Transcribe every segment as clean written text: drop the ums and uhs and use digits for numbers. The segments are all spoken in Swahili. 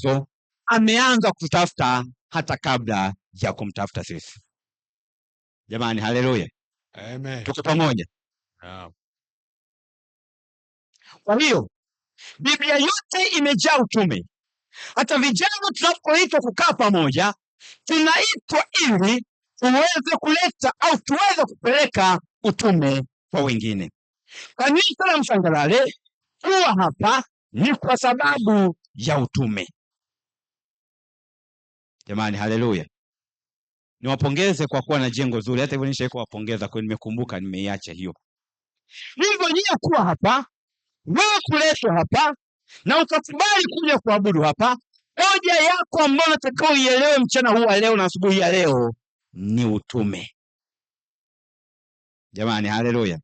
mwanzo ameanza kutafuta hata kabla ya kumtafuta sisi. Jamani, haleluya. Amen. Tuko pamoja? Kwa hiyo Biblia yote imejaa utume. Hata vijana tunapoitwa kukaa pamoja, tunaitwa ili tuweze kuleta au tuweze kupeleka utume kwa wengine. Kanisa la Msangalale kuwa hapa ni kwa sababu ya utume. Jamani, haleluya. Niwapongeze kwa kuwa na jengo zuri. Hata hivyo nishawahi kuwapongeza kwa nimekumbuka nimeiacha hiyo. Hivyo nyie kuwa hapa, wewe kuletwa hapa na ukakubali kuja kuabudu hapa, hoja yako ambayo nataka uielewe mchana huu wa leo na asubuhi ya leo ni utume. Jamani, haleluya.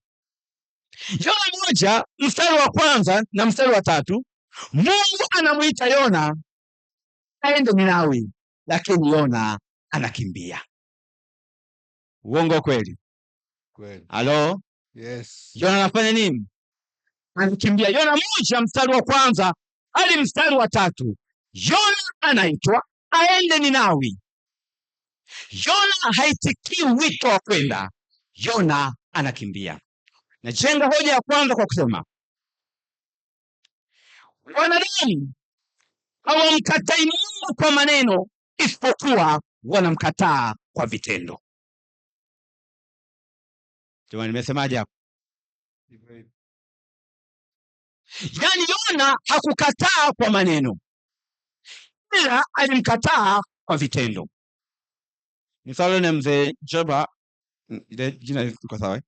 Yona 1 mstari wa 1 na mstari wa 3, Mungu anamuita Yona aende Ninawi, lakini Yona anakimbia. Uongo kweli? Kweli. Halo? Yes. Yona anafanya nini? Anakimbia. Yona 1 mstari wa 1 hadi mstari wa 3, Yona anaitwa aende Ninawi. Yona haitikii wito wa kwenda. Yona anakimbia. Najenga hoja ya kwanza kwa kusema wanadamu hawamkatai Mungu kwa maneno, isipokuwa wanamkataa kwa vitendo. Jamani, nimesemaje hapo? Yaani Yona hakukataa kwa maneno, ila alimkataa kwa vitendo. Ni sawa na mzee Joba, ile jina liko sawa?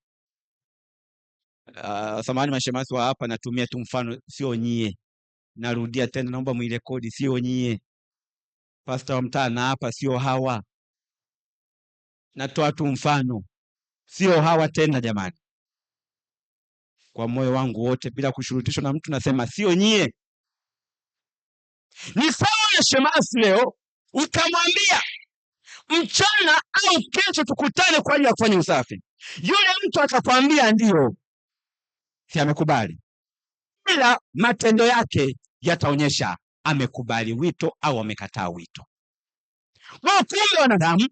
Samahani mashemasi wa hapa, natumia tu mfano, sio nyie. Narudia tena, naomba muirekodi, sio nyie. Pastor wa mtaa na hapa sio hawa. Natoa tu mfano, sio hawa tena jamani. Kwa moyo wangu wote bila kushurutishwa na mtu nasema sio nyie. Ni sawa na shemasi leo ukamwambia mchana au kesho tukutane kwa ajili ya kufanya usafi. Yule mtu atakwambia ndio, si amekubali, ila matendo yake yataonyesha amekubali wito au amekataa wito. Kwa kumbe wanadamu,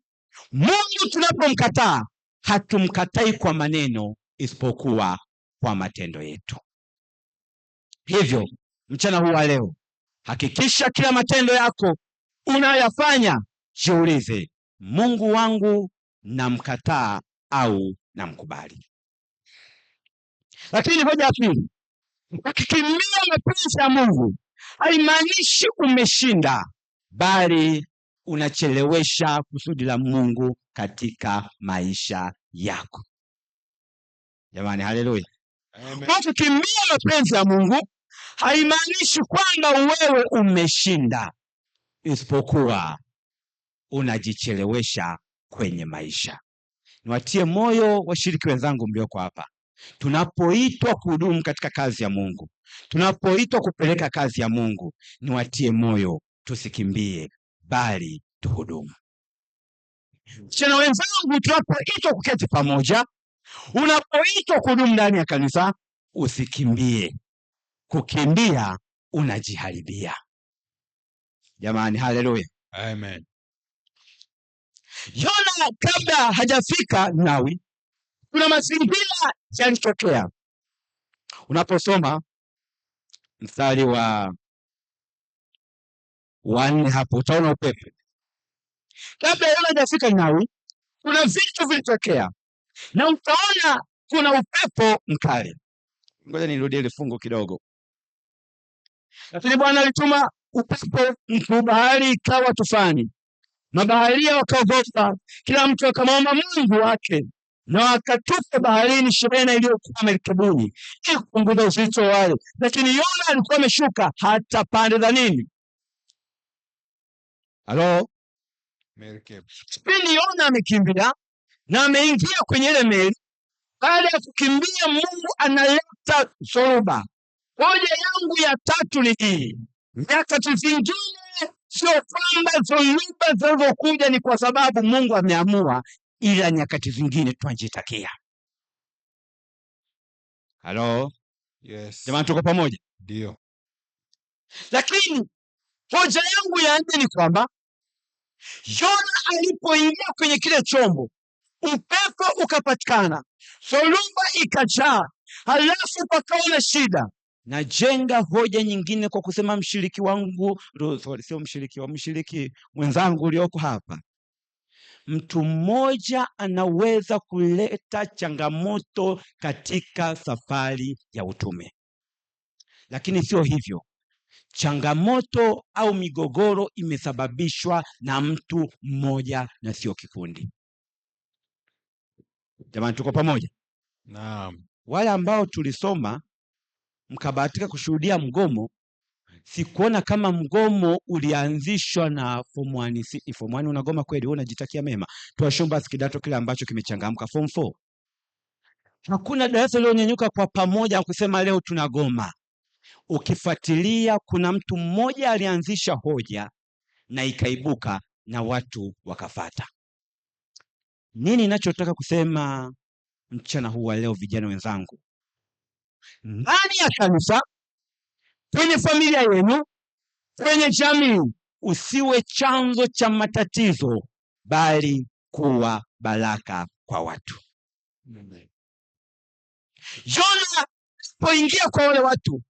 Mungu tunapomkataa hatumkatai kwa maneno, isipokuwa kwa matendo yetu. Hivyo mchana huu wa leo, hakikisha kila matendo yako unayafanya, jiulize, Mungu wangu namkataa au namkubali? Lakini hoja ya pili, ukikimbia mapenzi ya Mungu haimaanishi umeshinda, bali unachelewesha kusudi la Mungu katika maisha yako. Jamani, haleluya. Ukikimbia mapenzi ya Mungu haimaanishi kwamba wewe umeshinda, isipokuwa unajichelewesha kwenye maisha. Niwatie moyo washiriki wenzangu mlioko hapa, tunapoitwa kuhudumu katika kazi ya Mungu, tunapoitwa kupeleka kazi ya Mungu, niwatie moyo, tusikimbie bali tuhudumu. Tena wenzangu, tunapoitwa kuketi pamoja, unapoitwa kuhudumu ndani ya kanisa, usikimbie. Kukimbia unajiharibia. Jamani, haleluya. Amen. Yona kabla hajafika Ninawi, kuna mazingira yalitokea. Unaposoma mstari wa 4 hapo utaona upepo. Kabla Yona hajafika Ninawi, kuna vitu vilitokea na utaona kuna upepo mkali. Ngoja nirudie ile fungu kidogo. Lakini Bwana alituma upepo mkuu, bahari ikawa tufani, mabaharia wakaogopa, kila mtu akamwomba Mungu wake, na wakatupa baharini shehena iliyokuwa merikebuni ili kupunguza uzito wale. Lakini Yona alikuwa ameshuka hata pande za nini? Halo? Merikebu. Kipindi Yona amekimbia na ameingia kwenye ile meli, baada ya kukimbia Mungu analeta zoruba. Hoja yangu ya tatu ni hii: nyakati zingine sio kwamba zoruba zinazokuja ni kwa sababu Mungu ameamua, ila nyakati zingine tunajitakia. Halo? Yes. Jamani, tuko pamoja? Ndio. Lakini Hoja yangu ya nne ni kwamba Yona alipoingia kwenye kile chombo, upepo ukapatikana, dhoruba ikajaa, halafu pakaona shida. Najenga hoja nyingine kwa kusema mshiriki wangu, sio mshiriki mwenzangu ulioko hapa, mtu mmoja anaweza kuleta changamoto katika safari ya utume, lakini sio hivyo. Changamoto au migogoro imesababishwa na mtu mmoja na sio kikundi. Jamani, tuko pamoja? Naam. Wale ambao tulisoma mkabahatika kushuhudia mgomo, sikuona kama mgomo ulianzishwa na form 1. Form 1 unagoma kweli? Wewe unajitakia mema. Tuwashomba kidato kile ambacho kimechangamka. Form 4 hakuna darasa lililonyanyuka kwa pamoja kusema leo tunagoma. Ukifuatilia, kuna mtu mmoja alianzisha hoja na ikaibuka na watu wakafata. Nini ninachotaka kusema mchana huu wa leo, vijana wenzangu? Ndani ya kanisa, kwenye familia yenu, kwenye jamii, usiwe chanzo cha matatizo, bali kuwa baraka kwa watu. Yona alipoingia kwa wale watu,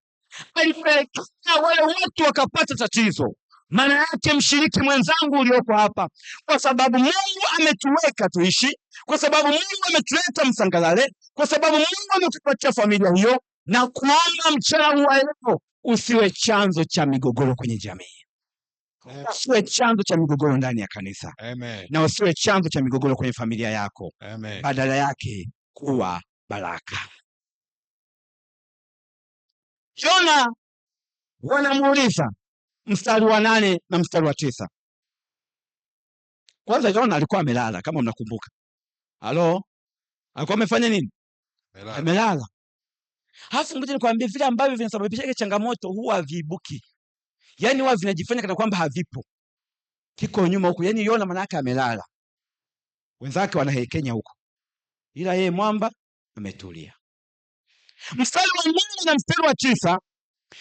alipelekea wale watu wakapata tatizo. Maana yake, mshiriki mwenzangu ulioko hapa, kwa sababu Mungu ametuweka tuishi, kwa sababu Mungu ametuleta Msangalale, kwa sababu Mungu ametupatia familia hiyo, na kuomba mchana huu wa leo usiwe chanzo cha migogoro kwenye jamii. Usiwe chanzo cha migogoro ndani ya kanisa. Amen. Na usiwe chanzo cha migogoro kwenye familia yako. Amen. Badala yake kuwa baraka. Yona wanamuuliza mstari wa 8 na mstari wa 9. Kwanza Yona alikuwa amelala, kama mnakumbuka. Halo? Alikuwa amefanya nini? Amelala. Halafu ngoja nikwambie, vile ambavyo vinasababisha changamoto huwa haviibuki. Yaani huwa vinajifanya kana kwamba havipo. Kiko nyuma huko. Yaani Yona maana yake amelala, wenzake wanahekenya huko, ila yeye mwamba ametulia. Mstari wa 8 na mstari wa 9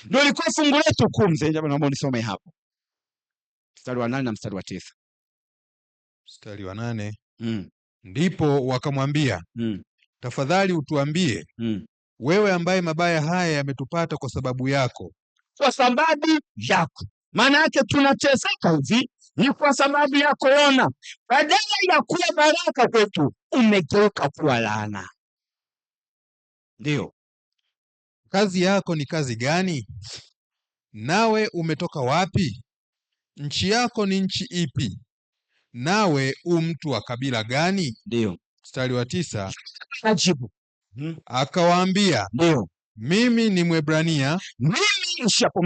ndio ilikuwa fungu letu kuu. Mzee, naomba unisome hapo. Mstari wa 8 na mstari wa 9. Mstari wa 8. Ndipo wakamwambia, tafadhali utuambie, wewe ambaye mabaya haya yametupata kwa sababu yako. Kwa sababu yako. Maana yake tunateseka hivi ni kwa sababu yako Yona. Badala ya kuwa baraka kwetu, umegeuka kuwa laana. Ndio. Kazi yako ni kazi gani? Nawe umetoka wapi? Nchi yako ni nchi ipi? Nawe mtu wa kabila gani? Ndio. Mstari wa 9. Ajibu. Akawaambia, ndio, mimi ni Mwebrania. Mimi nishapo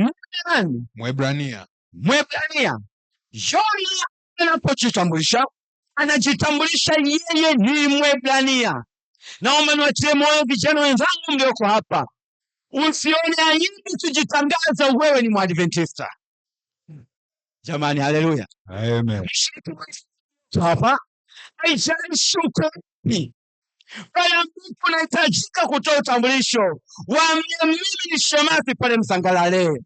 nani? Mwebrania. Yona anapojitambulisha, anajitambulisha yeye ni Mwebrania. Naomba niwatie moyo vijana wenzangu mlioko hapa, usione aibu tujitangaza wewe ni Mwadventista. Jamani, haleluya. Amen. Hapa haijalishi uko wapi, pale ambapo unahitajika kutoa utambulisho, waambie mimi ni shemasi pale Msangalale.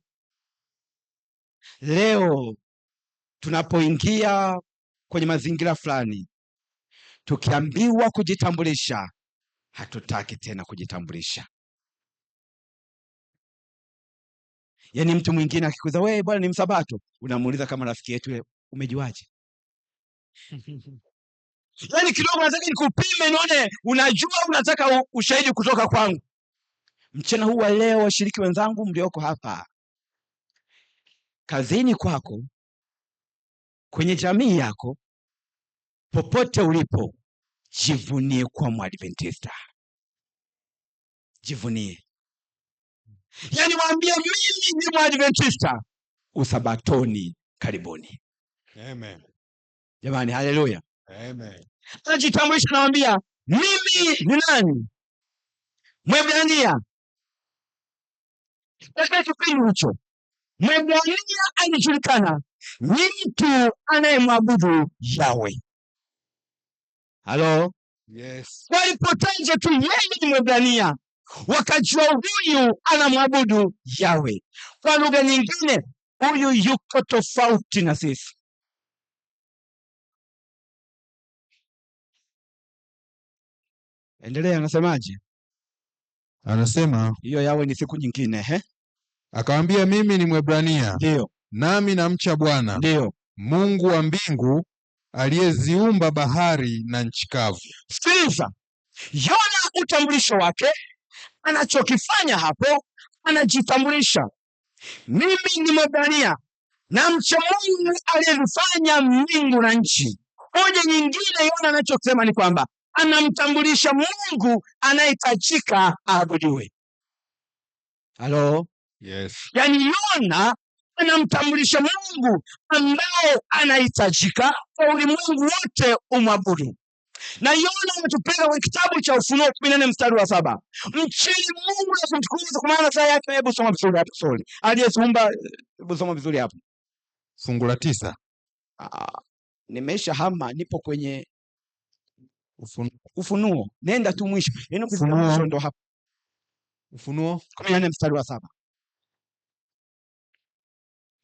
Leo tunapoingia kwenye mazingira fulani, tukiambiwa kujitambulisha, hatutaki tena kujitambulisha. Yaani mtu mwingine akikuza, wewe bwana ni Msabato, unamuuliza kama rafiki yetu, umejuaje? Yaani kidogo nataka nikupime nione unajua, unataka ushahidi kutoka kwangu. Mchana huu wa leo, washiriki wenzangu mlioko hapa, kazini kwako, kwenye jamii yako, popote ulipo, jivunie kuwa Mwadventista. Jivunie. Yaani waambie mimi ni Mwadventista. Usabatoni karibuni. Amen. Jamani, haleluya. Amen. Anajitambulisha, nawaambia mimi ni nani? Mwebrania. Katika kipindi hicho Mwebrania alijulikana ni mtu anayemwabudu Yahweh. Halo? Yes. Walipotaja tu yeye ni Mwebrania, wakajua huyu anamwabudu Yahweh. Kwa lugha nyingine, huyu yuko tofauti na sisi. Endelea, anasemaje? Anasema hiyo yawe ni siku nyingine. Akamwambia, mimi ni Mwebrania, ndio, nami namcha Bwana, ndio, Mungu wa mbingu, aliyeziumba bahari na nchi kavu. Sikiliza, Yona utambulisho wake, anachokifanya hapo, anajitambulisha, mimi ni Mwebrania, namcha Mungu aliyezifanya mbingu na nchi. Hoja nyingine Yona anachosema ni kwamba anamtambulisha Mungu anayehitajika aabudiwe. Halo? Yes. Yaani Yona anamtambulisha Mungu ambaye anahitajika kwa ulimwengu wote umwabudu. Na Yona ametupeleka kwenye kitabu cha Ufunuo 14 mstari wa 7. Mcheni Mungu na kumtukuza kwa maana saa yake. Hebu soma vizuri hapo, sorry. Aliyeumba, hebu soma vizuri hapo. Fungu la 9. Nimesha hama, nipo kwenye Ufunuo. Nenda tu mwisho. Ufunuo ndo hapo. Ufunuo 14 mstari wa 7.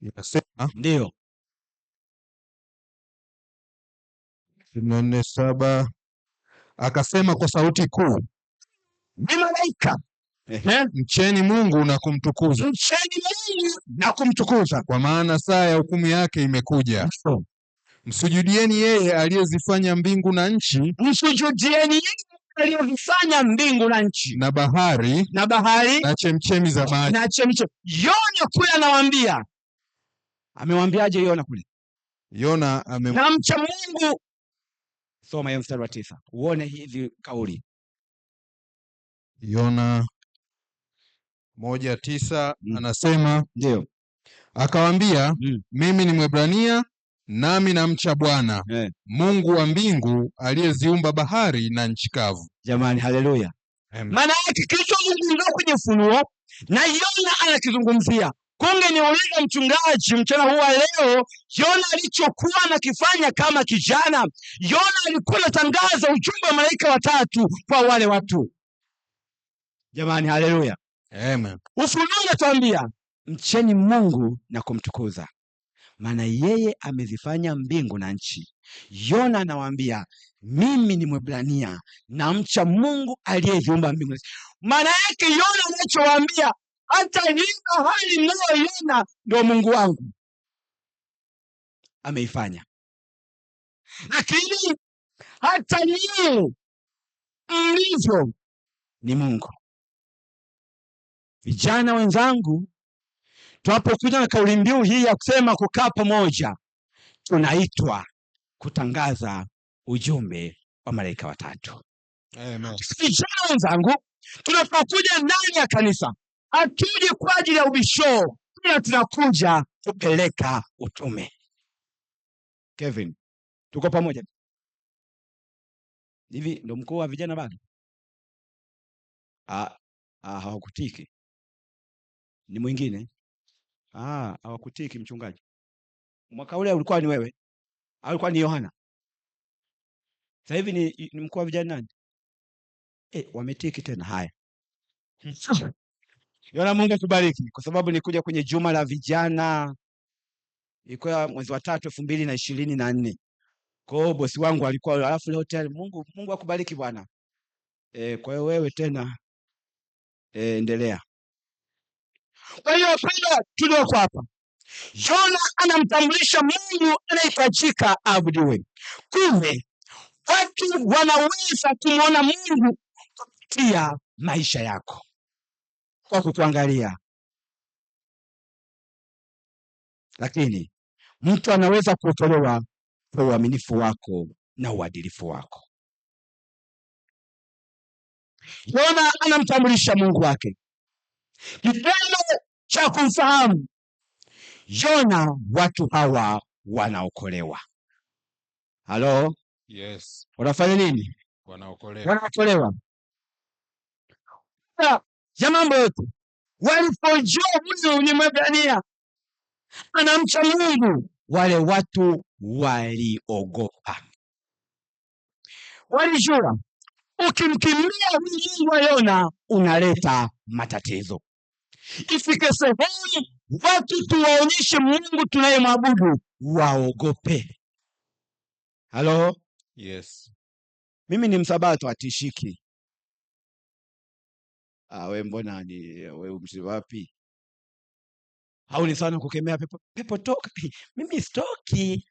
Inasema ndio 14:7, akasema kwa sauti kuu, ni malaika, mcheni Mungu na kumtukuza, mcheni Mungu na kumtukuza, kwa maana saa ya hukumu yake imekuja. Msujudieni yeye aliyezifanya mbingu na nchi, msujudieni yeye aliyezifanya mbingu na nchi, na bahari na chemchemi za maji. Na chemchemi. Yona kule anawaambia, amewambiaje Yona kule? Yona namcha Mungu. Soma hiyo mstari wa 9 uone hizi kauli. Yona 1:9 anasema, ndio, akawaambia, mimi ni Mwebrania, nami namcha Bwana, Mungu wa mbingu, aliyeziumba bahari na nchi kavu. Jamani, haleluya! Maana yake kilichozungumzwa kwenye Ufunuo na Yona anakizungumzia. Niuliza mchungaji, mchana huu wa leo, Yona alichokuwa anakifanya kama kijana, Yona alikuwa anatangaza ujumbe wa malaika watatu kwa wale watu. Jamani, haleluya, amen. Ufunuo unatuambia mcheni Mungu na kumtukuza, maana yeye amezifanya mbingu na nchi. Yona anawaambia, mimi ni Mwebrania, namcha Mungu aliyeziumba mbingu na nchi. Maana yake Yona anachowaambia, hata hii bahari mnayoiona ndio Mungu wangu ameifanya, lakini hata nyinyi mlivyo ni Mungu. Vijana wenzangu, tunapokuja na kauli mbiu hii ya kusema kukaa pamoja, tunaitwa kutangaza ujumbe wa malaika watatu. Amen. Vijana wenzangu, tunapokuja ndani ya kanisa, hatuji kwa ajili ya ubisho, ila tunakuja kupeleka utume. Kevin, tuko pamoja? Hivi ndo mkuu wa vijana bado? Hawakutiki. Ni mwingine? Hawakutiki mchungaji. Mwaka ule ulikuwa ni wewe? Au ulikuwa ni Yohana? Sasa hivi ni mkuu wa vijana nani? Wametiki tena. Haya. Yona, Mungu atubariki, kwa sababu nikuja kwenye juma la vijana, ilikuwa mwezi wa 3 2024. Kwa hiyo bosi wangu alikuwa, alafu leo tena Mungu akubariki bwana. Kwa hiyo wewe tena endelea. Kwa hiyo pale tulioko hapa, Yona anamtambulisha Mungu anayehitajika aabudiwe. Kumbe watu wanaweza kumwona Mungu kupitia maisha yako kwa kutuangalia, lakini mtu anaweza kuokolewa kwa uaminifu wako na uadilifu wako. Yona anamtambulisha Mungu wake, kitendo cha kumfahamu Yona. Watu hawa wanaokolewa. Halo? Yes. Wanafanya nini? Wanaokolewa. Ya mambo yote, walipojua huyu ni Mwebrania, anamcha Mungu, wale watu waliogopa. Walijua ukimkimbia huyu Mungu wa Yona unaleta matatizo. Ifike sehemu watu tuwaonyeshe Mungu tunayemwabudu waogope. Halo? Yes. Mimi ni msabato atishiki. We mbona we msi wapi? Hauni sana kukemea pepo. Pepo toka. Mimi stoki.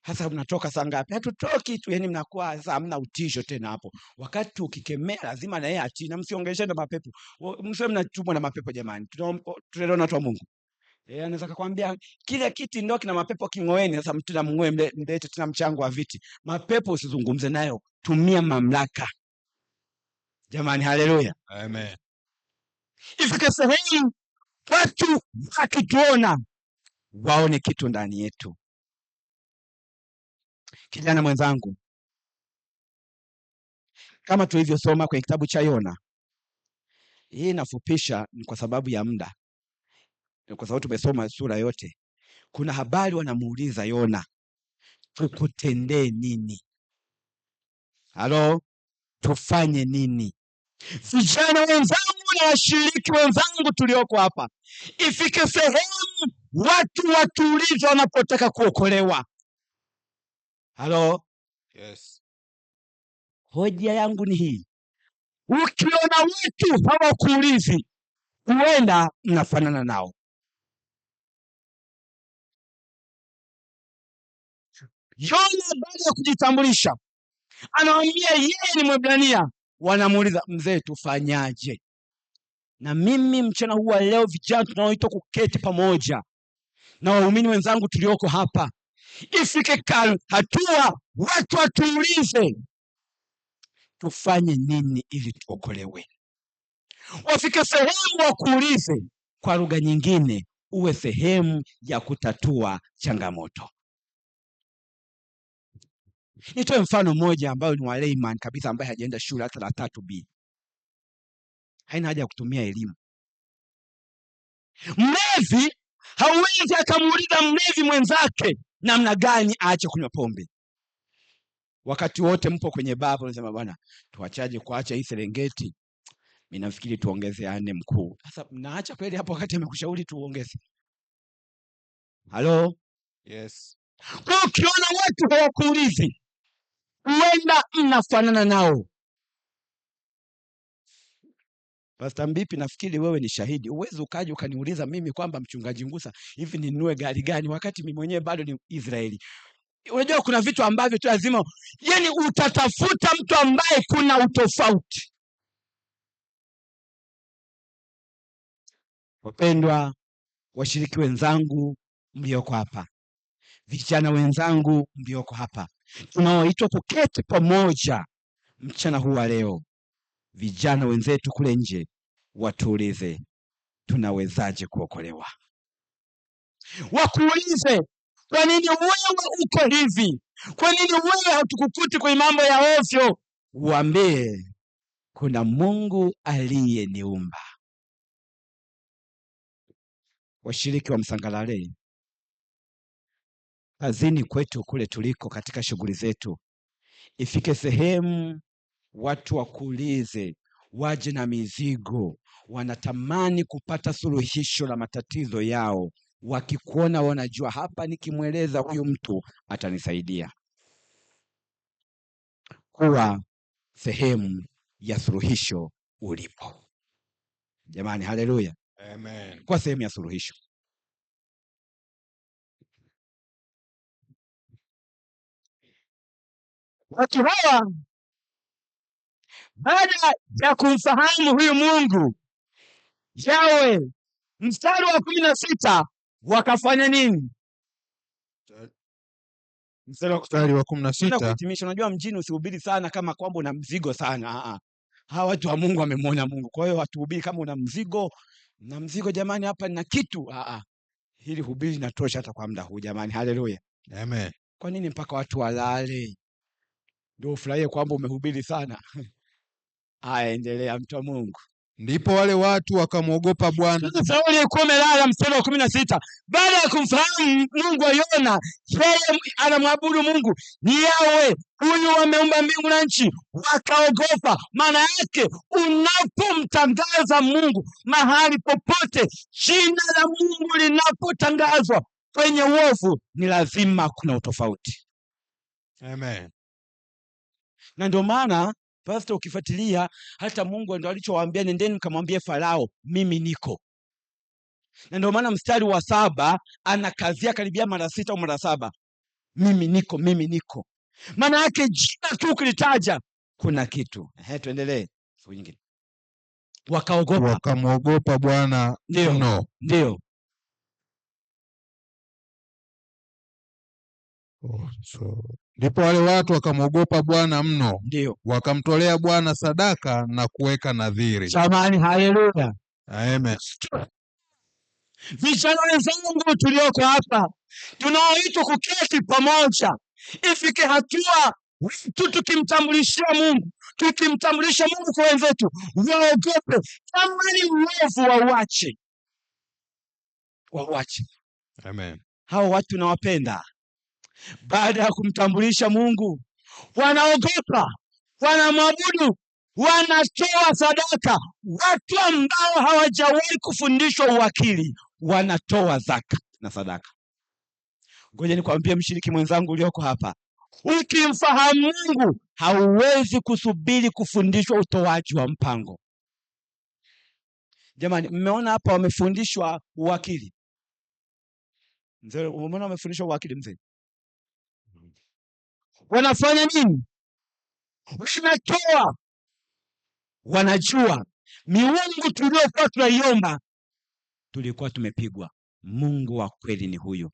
Hasa mnatoka saa ngapi? Hatutoki tu, yani mnakuwa sasa hamna utisho tena hapo. Wakati ukikemea lazima na yeye atii, na msiongeshe na mapepo. Msiwe mnatumwa na mapepo jamani. Tunaona watu wa Mungu. Anaweza kukwambia kile kiti ndio kina mapepo, king'oeni. Sasa mtu na mng'oe, mlete tena mchango wa viti. Mapepo usizungumze nayo, tumia mamlaka. Jamani, haleluya. Amen. Ifike sehemu watu wakituona waone kitu ndani yetu. Kijana mwenzangu, kama tulivyosoma kwenye kitabu cha Yona, hii nafupisha ni kwa sababu ya muda, kwa sababu tumesoma sura yote. Kuna habari wanamuuliza Yona, tukutendee nini? Halo, tufanye nini? Vijana wenzangu na washiriki wenzangu tulioko hapa, ifike sehemu watu watuulize wanapotaka kuokolewa. Halo? Yes. Hoja yangu ni hii. Ukiona watu hawakuulizi, huenda mnafanana nao. Yona baada ya kujitambulisha anawaambia yeye ni Mwebrania. Wanamuuliza, mzee, tufanyaje? Na mimi mchana huu leo, vijana tunaoitwa kuketi pamoja na waumini wenzangu tulioko hapa, ifike hatua watu watuulize tufanye nini ili tuokolewe. Wafike sehemu wakuulize, kwa lugha nyingine uwe sehemu ya kutatua changamoto. Nitoe mfano mmoja ambao ni wa layman kabisa, ambaye hajaenda shule hata la 3B. Haina haja ya kutumia elimu. Mlevi hawezi akamuuliza mlevi mwenzake namna gani aache kunywa pombe. Wakati wote mpo kwenye baba, unasema bwana, tuachaje kuacha hii Serengeti? Mimi nafikiri tuongeze 4 mkuu. Sasa mnaacha kweli hapo wakati amekushauri tuongeze? Halo? Yes. Kwa ukiona watu hawakuulizi, huenda mnafanana nao. Pastor Mbipi, nafikiri wewe ni shahidi. Uwezi ukaje ukaniuliza mimi kwamba Mchungaji Ngusa, hivi ninunue gari gani wakati mimi mwenyewe bado ni Israeli? Unajua kuna vitu ambavyo tu lazima, yani utatafuta mtu ambaye kuna utofauti. Wapendwa washiriki wenzangu mlioko hapa, vijana wenzangu mlioko hapa, tunaoitwa kuketi pamoja mchana huu wa leo, vijana wenzetu kule nje watuulize tunawezaje kuokolewa. Wakuulize, kwa nini wewe uko hivi? Kwa nini wewe hatukukuti kwenye mambo ya ovyo? Uambie kuna Mungu aliyeniumba. Washiriki wa Msangalale, kazini kwetu kule tuliko, katika shughuli zetu, ifike sehemu watu wakuulize, waje na mizigo, wanatamani kupata suluhisho la matatizo yao. Wakikuona wanajua hapa nikimweleza huyu mtu atanisaidia. Kuwa sehemu ya suluhisho ulipo. Jamani, haleluya. Amen. Kwa sehemu ya suluhisho. Watu hawa baada ya kumfahamu huyu Mungu Yawe, mstari wa 16 wakafanya nini? Mstari wa 16. Kuhitimisha, unajua mjini usihubiri sana kama kwamba una mzigo sana. Hawa watu wa Mungu wamemwona Mungu. Kwa hiyo watuhubiri kama una mzigo. Na mzigo jamani, hapa nina kitu. Hili hubiri linatosha hata kwa muda huu jamani. Haleluya. Amen. Kwa nini mpaka watu walale ndio ufurahie kwamba umehubiri sana? Endelea mtu wa Mungu. Ndipo wale watu wakamwogopa Bwana. Sauli alikuwa amelala, mstari wa 16. Baada ya kumfahamu Mungu wa Yona, yeye anamwabudu Mungu ni Yawe, huyu ameumba mbingu na nchi, wakaogopa. Maana yake unapomtangaza Mungu mahali popote, jina la Mungu linapotangazwa kwenye uovu, ni lazima kuna utofauti. Amen. Na ndio maana pastor, ukifuatilia hata Mungu ndio alichowaambia, nendeni mkamwambie Farao mimi niko. Na ndio maana mstari wa 7 anakazia karibia mara 6 au mara 7, mimi niko, mimi niko. Maana yake jina tu kulitaja kuna kitu. Tuendelee. Siku nyingine wakaogopa, wakamwogopa Bwana mno. Ndio. Ndipo wale watu wakamwogopa Bwana mno, ndio wakamtolea Bwana sadaka na kuweka nadhiri. Jamani, haleluya. Amen. Vijana wenzangu tulioko hapa, tunaoitwa kuketi pamoja, ifike hatua tukimtambulishia Mungu, tukimtambulisha Mungu kwa wenzetu, waogope. Kama ni uovu wawache. Amen. Hao watu nawapenda. Baada ya kumtambulisha Mungu, wanaogopa, wanamwabudu, wanatoa sadaka. Watu ambao hawajawahi kufundishwa uwakili wanatoa zaka na sadaka. Ngoja nikwambie mshiriki mwenzangu ulioko hapa, ukimfahamu Mungu hauwezi kusubiri kufundishwa utoaji wa mpango. Jamani, mmeona hapa wamefundishwa uwakili. Mzee, umeona wamefundishwa uwakili mzee? Wanafanya nini? Wanatoa. Wanajua miungu tuliokuwa tunaiomba tulikuwa tumepigwa. Mungu wa kweli ni huyu.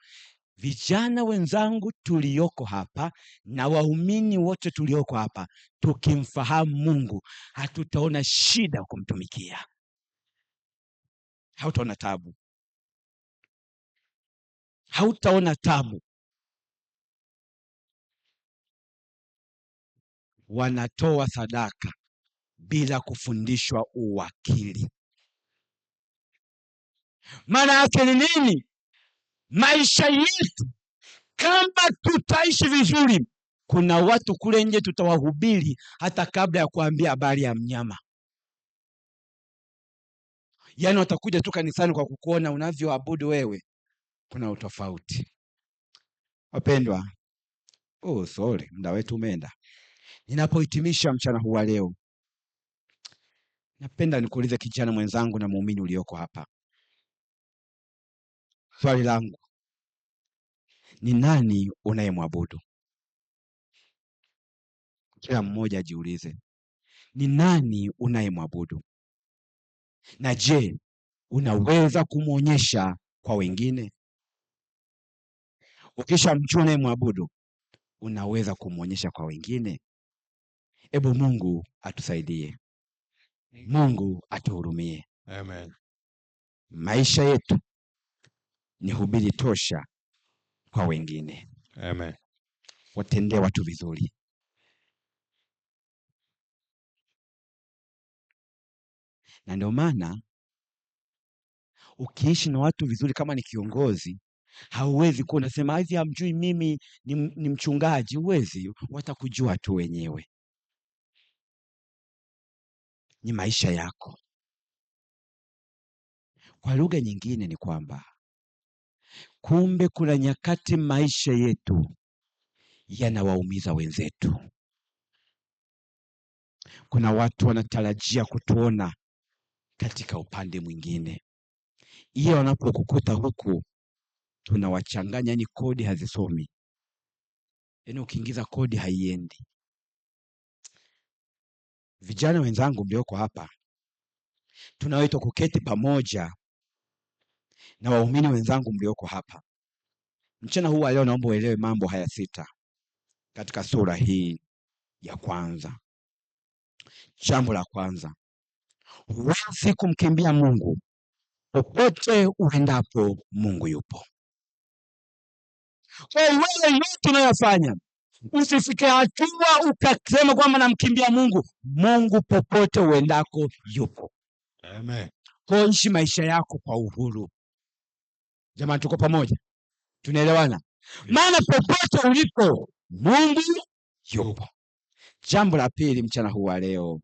Vijana wenzangu tulioko hapa na waumini wote tulioko hapa, tukimfahamu Mungu hatutaona shida kumtumikia. Hautaona tabu. Hautaona tabu. Wanatoa sadaka bila kufundishwa uwakili. Maana yake ni nini? Maisha yetu kama tutaishi vizuri, kuna watu kule nje tutawahubiri hata kabla ya kuambia habari ya mnyama. Yaani watakuja tu kanisani kwa kukuona unavyoabudu wewe. Kuna utofauti. Wapendwa, sorry, muda wetu umeenda. Ninapohitimisha mchana huu wa leo, napenda nikuulize kijana mwenzangu na muumini ulioko hapa. Swali langu, ni nani unayemwabudu? Kila mmoja ajiulize, ni nani unayemwabudu? Na je, unaweza kumwonyesha kwa wengine? Ukishamjua unayemwabudu, unaweza kumwonyesha kwa wengine? Ebu Mungu atusaidie. Mungu atuhurumie. Amen. Maisha yetu ni hubiri tosha kwa wengine. Amen. Watendee watu vizuri. Na ndio maana ukiishi na watu vizuri, kama ni kiongozi, hauwezi kuwa unasema hivi hamjui mimi ni mchungaji. Huwezi, watakujua tu wenyewe. Ni maisha yako. Kwa lugha nyingine ni kwamba kumbe kuna nyakati maisha yetu yanawaumiza wenzetu. Kuna watu wanatarajia kutuona katika upande mwingine. Iyo wanapokukuta huku tunawachanganya, ni kodi hazisomi. Yaani ukiingiza kodi haiendi. Vijana wenzangu mlioko hapa, tunaoitwa kuketi pamoja na waumini wenzangu mlioko hapa, mchana huu leo naomba uelewe mambo haya 6 katika sura hii ya kwanza. Jambo la kwanza, huwezi kumkimbia Mungu. Popote uendapo Mungu yupo. Kwa wewe yote unayofanya, usifike hatua ukasema kwamba namkimbia Mungu. Mungu popote uendako yupo. Amen. Kwa hiyo ishi maisha yako kwa uhuru. Jamani, tuko pamoja? Tunaelewana? Maana popote ulipo Mungu yupo. Jambo la pili mchana huu wa leo,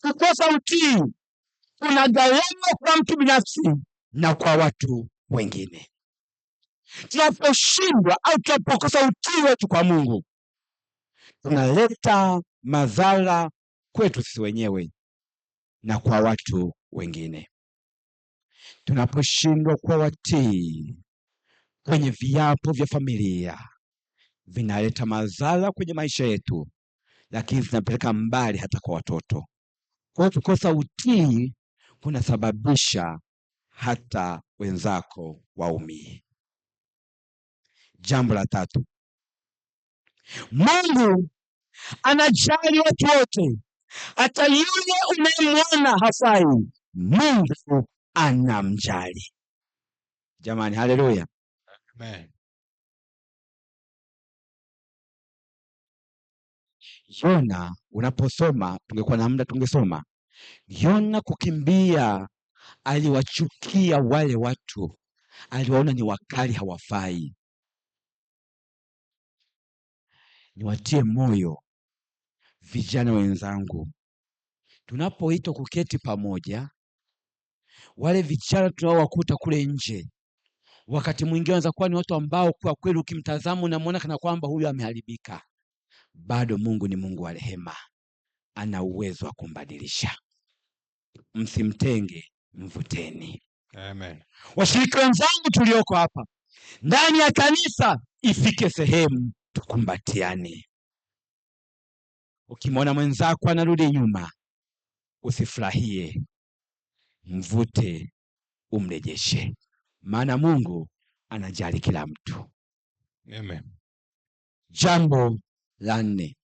kukosa utii kuna gharama kwa mtu binafsi na kwa watu wengine. Tunaposhindwa au tunapokosa utii wetu kwa Mungu, tunaleta madhara kwetu sisi wenyewe na kwa watu wengine. Tunaposhindwa kuwa watii kwenye viapo vya familia, vinaleta madhara kwenye maisha yetu, lakini zinapeleka mbali hata kwa watoto. Kwa hiyo kukosa utii kunasababisha hata wenzako waumie. Jambo la tatu, Mungu anajali watu wote, hata yule unayemwona hafai, Mungu anamjali. Jamani, haleluya. Amen. Yona, unaposoma, tungekuwa na muda tungesoma. Yona kukimbia, aliwachukia wale watu, aliwaona ni wakali, hawafai. Niwatie moyo vijana wenzangu, tunapoitwa kuketi pamoja, wale vijana tunaowakuta kule nje, wakati mwingine wanaweza kuwa ni watu ambao kwa kweli ukimtazama unamwona kana kwamba huyu ameharibika. Bado Mungu ni Mungu wa rehema, ana uwezo wa kumbadilisha. Msimtenge, mvuteni. Amen. Washiriki wenzangu tulioko hapa ndani ya kanisa, ifike sehemu tukumbatiane. Ukimwona mwenzako anarudi nyuma, usifurahie, mvute, umrejeshe, maana Mungu anajali kila mtu. Amen. Jambo la nne,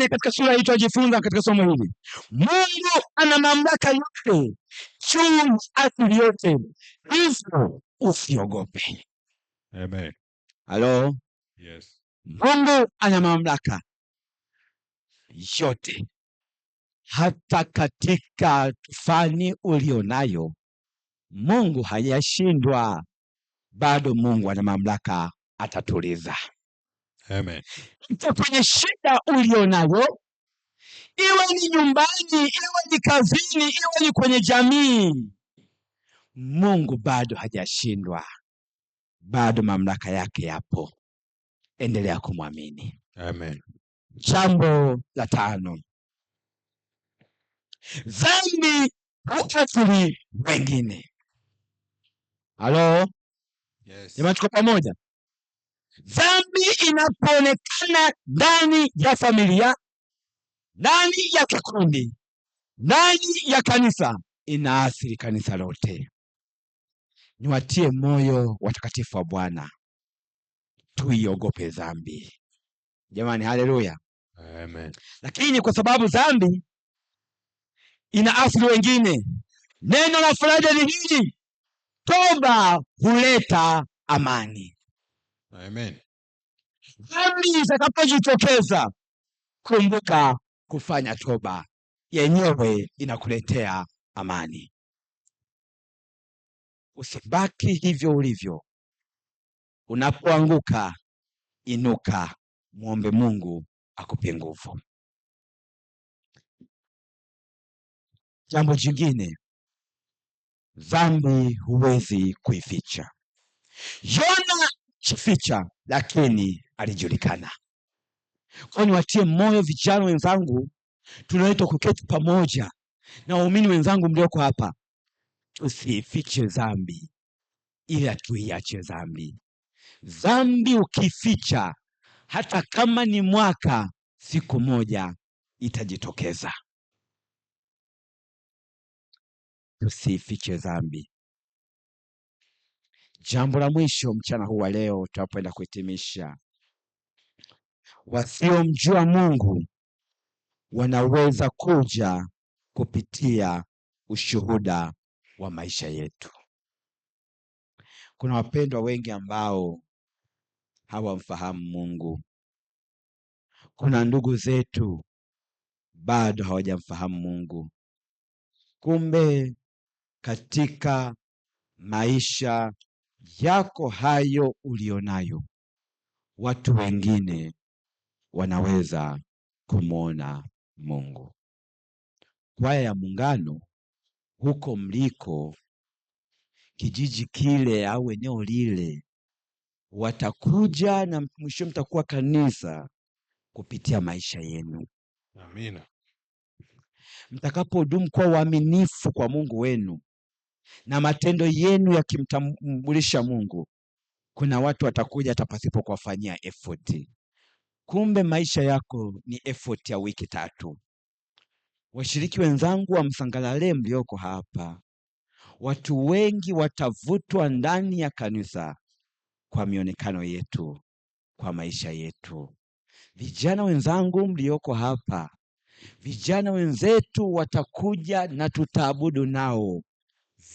katika sura hii tunajifunza katika somo hili, Mungu ana mamlaka yote juu ya asili yote, hivyo usiogope. Amen. Halo? Yes. Mungu ana mamlaka yote, hata katika tufani ulionayo Mungu hajashindwa. Bado Mungu ana mamlaka, atatuliza. Amen. Hata kwenye shida ulionayo, iwe ni nyumbani, iwe ni kazini, iwe ni kwenye jamii, Mungu bado hajashindwa. Bado mamlaka yake yapo. Endelea kumwamini. Amen. Jambo la tano, dhambi huathiri wengine. Halo? Yes. Jamani, tuko pamoja? Dhambi inapoonekana ndani ya familia, ndani ya kikundi, ndani ya kanisa, inaathiri kanisa lote. Niwatie moyo watakatifu wa Bwana, tuiogope dhambi. Jamani, haleluya. Amen. Lakini kwa sababu dhambi inaathiri wengine, neno la faraja ni hili: toba huleta amani. Amen. Dhambi zitakapojitokeza, kumbuka kufanya toba, yenyewe inakuletea amani. Usibaki hivyo ulivyo. Unapoanguka, inuka, muombe Mungu akupe nguvu. Jambo jingine, dhambi huwezi kuificha. Yona chificha, lakini alijulikana. Kwa niwatie moyo vijana wenzangu, tunaitwa kuketi pamoja na waumini wenzangu mlioko hapa, tusifiche dhambi, ila tuiache dhambi. Dhambi ukificha, hata kama ni mwaka, siku moja itajitokeza. Tusifiche dhambi. Jambo la mwisho mchana huu wa leo, tunapoenda kuhitimisha, wasiomjua Mungu wanaweza kuja kupitia ushuhuda wa maisha yetu. Kuna wapendwa wengi ambao hawamfahamu Mungu. Kuna ndugu zetu bado hawajamfahamu Mungu. Kumbe katika maisha yako hayo ulionayo, watu wengine wanaweza kumwona Mungu. Kwaya ya Muungano, huko mliko, kijiji kile au eneo lile, watakuja na mwisho mtakuwa kanisa kupitia maisha yenu. Amina. Mtakapodumu kwa uaminifu kwa Mungu wenu na matendo yenu yakimtambulisha Mungu, kuna watu watakuja hata pasipo kuwafanyia effort. Kumbe maisha yako ni effort ya wiki 3. Washiriki wenzangu wa Msangalale mlioko hapa, watu wengi watavutwa ndani ya kanisa kwa mionekano yetu, kwa maisha yetu. Vijana wenzangu mlioko hapa, vijana wenzetu watakuja na tutaabudu nao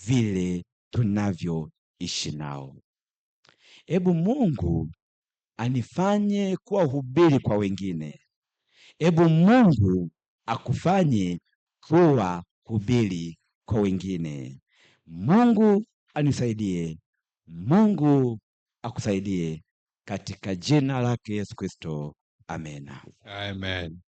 vile tunavyoishi nao. Ebu Mungu anifanye kuwa hubiri kwa wengine. Ebu Mungu akufanye kuwa hubiri kwa wengine. Mungu anisaidie. Mungu akusaidie katika jina lake Yesu Kristo. Amena. Amen.